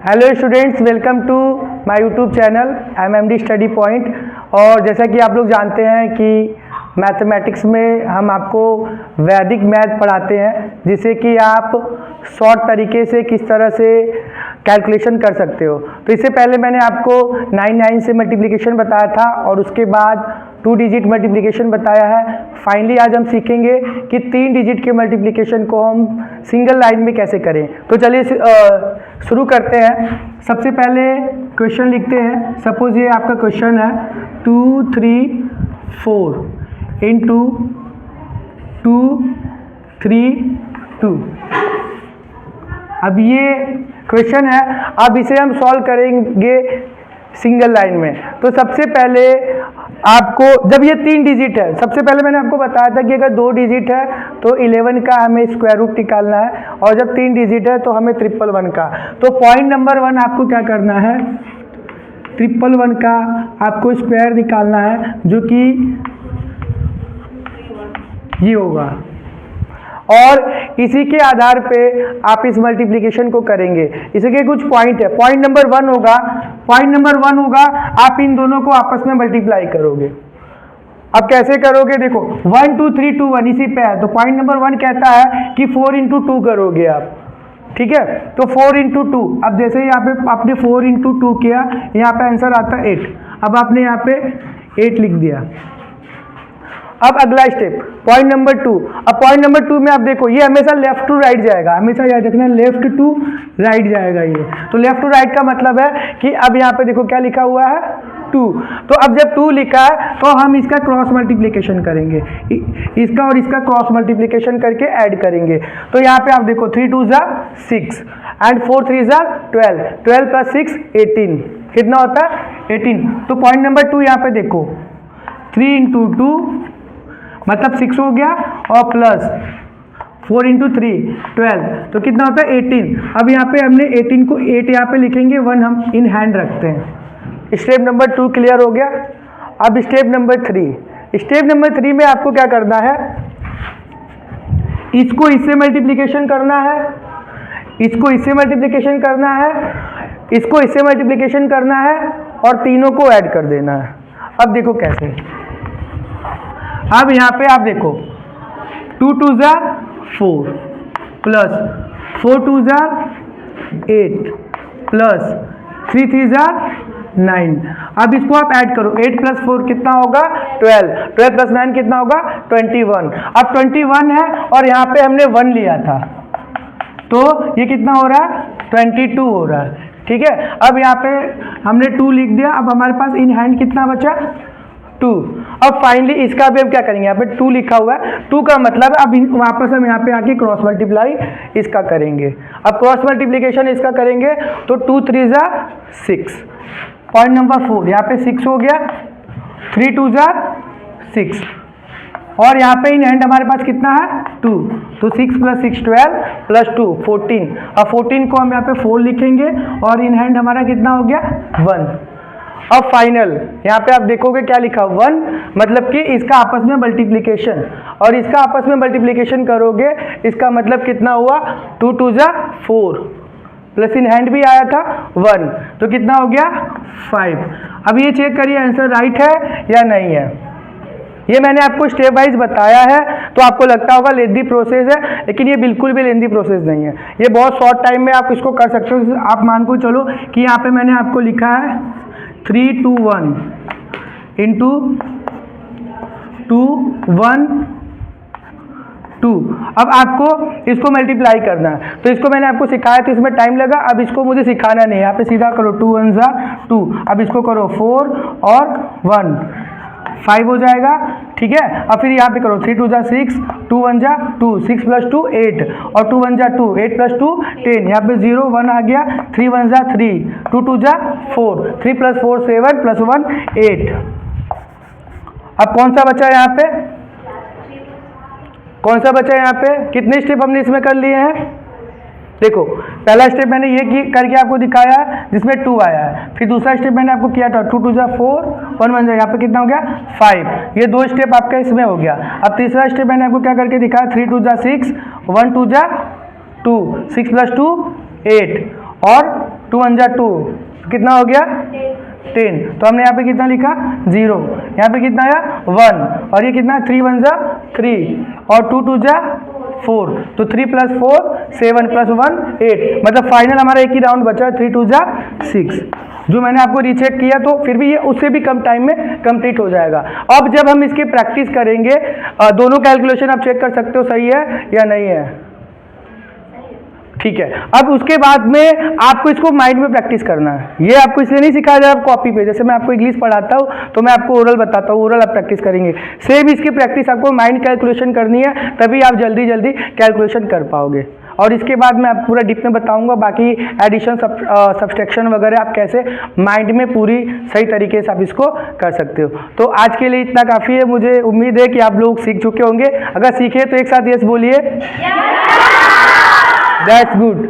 Hello students, welcome to my YouTube channel MMD study point. और जैसा कि आप लोग जानते हैं कि मैथमेटिक्स में हम आपको वैदिक मैथ पढ़ाते हैं, जिससे कि आप शॉर्ट तरीके से किस तरह से कैलकुलेशन कर सकते हो। तो इससे पहले मैंने आपको 9 से मल्टीप्लिकेशन बताया था और उसके बाद 2 डिजिट मल्टीप्लिकेशन बताया है। फाइनली आज हम सीखेंगे कि 3 डिजिट के मल्टीप्लिकेशन को हम सिंगल लाइन में कैसे करें। तो चलिए शुरू करते हैं। सबसे पहले क्वेश्चन लिखते हैं। सपोज ये आपका क्वेश्चन है 2 3 4 इंटू 2 3 2। अब ये क्वेश्चन है, अब इसे हम सॉल्व करेंगे सिंगल लाइन में। तो सबसे पहले आपको, जब ये 3 डिजिट है, सबसे पहले मैंने आपको बताया था कि अगर 2 डिजिट है तो 11 का हमें स्क्वायर रूट निकालना है, और जब 3 डिजिट है तो हमें 111 का। तो पॉइंट नंबर 1 आपको क्या करना है, 111 का आपको स्क्वायर निकालना है, जो कि ये होगा। और इसी के आधार पे आप इस मल्टीप्लिकेशन को करेंगे। इसके कुछ पॉइंट है। पॉइंट नंबर 1 होगा, आप इन दोनों को आपस में मल्टीप्लाई करोगे। अब कैसे करोगे, देखो 1 2 3 2 1 इसी पे है। तो पॉइंट नंबर 1 कहता है कि 4 इंटू 2 करोगे आप, ठीक है। तो 4 इंटू 2, अब जैसे यहाँ पे आपने 4 इंटू 2 किया, यहाँ पे आंसर आता है 8। अब आपने यहाँ पे 8 लिख दिया। अब अगला स्टेप पॉइंट नंबर 2। अब पॉइंट नंबर 2 में आप देखो, ये हमेशा लेफ्ट टू राइट जाएगा, हमेशा याद रखना लेफ्ट टू राइट जाएगा ये। तो लेफ्ट टू राइट का मतलब है कि अब यहाँ पे देखो क्या लिखा हुआ है 2। तो अब जब 2 लिखा है तो हम इसका क्रॉस मल्टीप्लिकेशन करेंगे, इसका और इसका क्रॉस मल्टीप्लिकेशन करके ऐड करेंगे। तो यहाँ पे आप देखो 3 2 ज़ा 6 एंड 4 3 ज़ा 12, 12 प्लस 6 18, कितना होता है 18। तो पॉइंट नंबर 2 यहाँ पे देखो 3 इंटू 2 मतलब 6 हो गया, और प्लस 4 इंटू 3 12, तो कितना होता है 18। अब यहाँ पे हमने 18 को 8 यहाँ पे लिखेंगे, 1 हम इन हैंड रखते हैं। स्टेप नंबर 2 क्लियर हो गया। अब स्टेप नंबर 3। स्टेप नंबर 3 में आपको क्या करना है, इसको इससे मल्टीप्लिकेशन करना है, इसको इससे मल्टीप्लिकेशन करना है, इसको इससे मल्टीप्लिकेशन करना है, और तीनों को ऐड कर देना है। अब देखो कैसे। अब यहाँ पे आप देखो 2 2 ज़ा 4 प्लस 4 2 ज़ा 8 प्लस 3 3 ज़ा 9। अब इसको आप ऐड करो, 8 प्लस 4 कितना होगा 12, 12 प्लस 9 कितना होगा 21। अब 21 है और यहाँ पे हमने 1 लिया था, तो ये कितना हो रहा है 22 हो रहा है, ठीक है। अब यहाँ पे हमने 2 लिख दिया। अब हमारे पास इन हैंड कितना बचा 2। अब फाइनली इसका भी हम क्या करेंगे, यहाँ पे 2 लिखा हुआ है, 2 का मतलब अब वापस हम यहाँ पे आके क्रॉस मल्टीप्लाई इसका करेंगे। अब क्रॉस मल्टीप्लिकेशन इसका करेंगे तो 2 3 ज़ा 6। पॉइंट नंबर 4 यहाँ पे 6 हो गया, 3 2 ज़ा 6, और यहाँ पे इन हैंड हमारे पास कितना है 2। तो 6 प्लस 6 12 प्लस 2 14। अब 14 को हम यहाँ पे 4 लिखेंगे, और इन हैंड हमारा कितना हो गया 1। अब फाइनल यहाँ पे आप देखोगे क्या लिखा 1, मतलब कि इसका आपस में मल्टीप्लिकेशन, और इसका आपस में मल्टीप्लिकेशन करोगे, इसका मतलब कितना हुआ 2 2 ज़ा 4 प्लस इन हैंड भी आया था 1, तो कितना हो गया 5। अब ये चेक करिए आंसर राइट है या नहीं है। ये मैंने आपको स्टेप वाइज बताया है, तो आपको लगता होगा लेंदी प्रोसेस है, लेकिन ये बिल्कुल भी लेंदी प्रोसेस नहीं है। ये बहुत शॉर्ट टाइम में आप इसको कर सकते हो। आप मान को चलो कि यहाँ पे मैंने आपको लिखा है 3 2 1 इंटू 2 1 2। अब आपको इसको मल्टीप्लाई करना है, तो इसको मैंने आपको सिखाया था, इसमें टाइम लगा। अब इसको मुझे सिखाना नहीं है, यहाँ पे सीधा करो 2 1 ज़ा 2। अब इसको करो 4 और 1 5 हो जाएगा, ठीक है। अब फिर यहाँ पे करो 3 2 ज़ा 6, 2 1 ज़ा 2, 6 प्लस 2 8, और 2 1 ज़ा 2, 8 प्लस 2 10। यहाँ पे 0 1 आ गया, 3 1 ज़ा 3, 2 2 ज़ा 4, 3 प्लस 4 7 प्लस 1 8। अब कौन सा बचा यहाँ पे, कौन सा बचा यहाँ पे, कितने स्टेप हमने इसमें कर लिए हैं। देखो पहला स्टेप मैंने ये करके आपको दिखाया है जिसमें 2 आया है, फिर दूसरा स्टेप मैंने आपको किया था 2 2 ज़ा 4 1 1 ज़ा, यहाँ पे कितना हो गया 5। ये 2 स्टेप आपका इसमें हो गया। अब तीसरा स्टेप मैंने आपको क्या करके दिखाया 3 2 ज़ा 6 1 2 ज़ा 2, 6 प्लस 2 8, और 2 1 जा 2, कितना हो गया 10। तो हमने यहाँ पे कितना लिखा 0, यहाँ पे कितना आया 1, और ये कितना 3 1 जा 3, और 2 2 जा 4, तो 3 + 4 7 + 1 8, मतलब फाइनल हमारा एक ही राउंड बचा है, 3 2 जा 6। जो मैंने आपको रीचेक किया तो फिर भी ये उससे भी कम टाइम में कंप्लीट हो जाएगा। अब जब हम इसकी प्रैक्टिस करेंगे, दोनों कैलकुलेशन आप चेक कर सकते हो सही है या नहीं है, ठीक है। अब उसके बाद में आपको इसको माइंड में प्रैक्टिस करना है। ये आपको इसलिए नहीं सिखाया जाए आप कॉपी पे, जैसे मैं आपको इंग्लिश पढ़ाता हूँ तो मैं आपको ओरल बताता हूँ, ओरल आप प्रैक्टिस करेंगे, सेम इसकी प्रैक्टिस आपको माइंड कैलकुलेशन करनी है, तभी आप जल्दी जल्दी कैलकुलेशन कर पाओगे। और इसके बाद मैं आपको पूरा डीप में बताऊंगा बाकी एडिशन सब्सट्रैक्शन वगैरह आप कैसे माइंड में पूरी सही तरीके से आप इसको कर सकते हो। तो आज के लिए इतना काफ़ी है, मुझे उम्मीद है कि आप लोग सीख चुके होंगे। अगर सीखे तो एक साथ यस बोलिए, दैट्स गुड।